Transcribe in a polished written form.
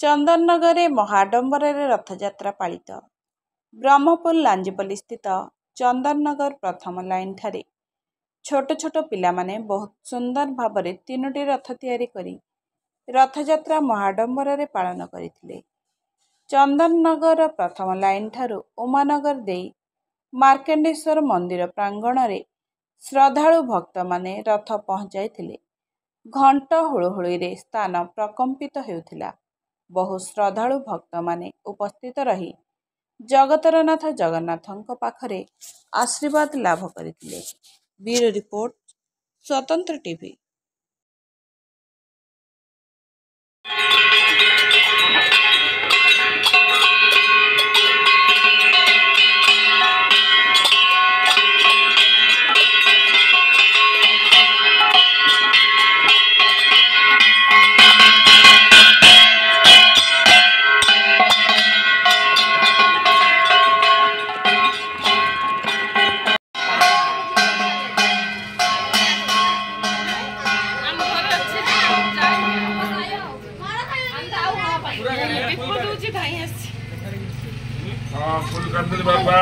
ଚନ୍ଦନନଗରରେ ମହାଡମ୍ବରରେ ରଥଯାତ୍ରା ପାଳିତ। ବ୍ରହ୍ମପୁର ଲାଞ୍ଜିପଲ୍ଲୀ ସ୍ଥିତ ଚନ୍ଦନନଗର ପ୍ରଥମ ଲାଇନ୍ ଠାରେ ଛୋଟ ଛୋଟ ପିଲାମାନେ ବହୁତ ସୁନ୍ଦର ଭାବରେ 3ଟି ରଥ ତିଆରି କରି ରଥଯାତ୍ରା ମହାଡମ୍ବରରେ ପାଳନ କରିଥିଲେ। ଚନ୍ଦନନଗର ପ୍ରଥମ ଲାଇନ୍ ଠାରୁ ଉମାନଗର ଦେଇ ମାର୍କଣ୍ଡେଶ୍ୱର ମନ୍ଦିର ପ୍ରାଙ୍ଗଣରେ ଶ୍ରଦ୍ଧାଳୁ ଭକ୍ତମାନେ ରଥ ପହଞ୍ଚାଇଥିଲେ। ଘଣ୍ଟ ହୁଳହୁଳିରେ ସ୍ଥାନ ପ୍ରକମ୍ପିତ ହେଉଥିଲା। ବହୁ ଶ୍ରଦ୍ଧାଳୁ ଭକ୍ତମାନେ ଉପସ୍ଥିତ ରହି ଜଗତର ନାଥ ଜଗନ୍ନାଥଙ୍କ ପାଖରେ ଆଶୀର୍ବାଦ ଲାଭ କରିଥିଲେ। ବ୍ୟୁରୋ ରିପୋର୍ଟ, ସ୍ୱତନ୍ତ୍ର ଟିଭି। फुल कर दे बाबा।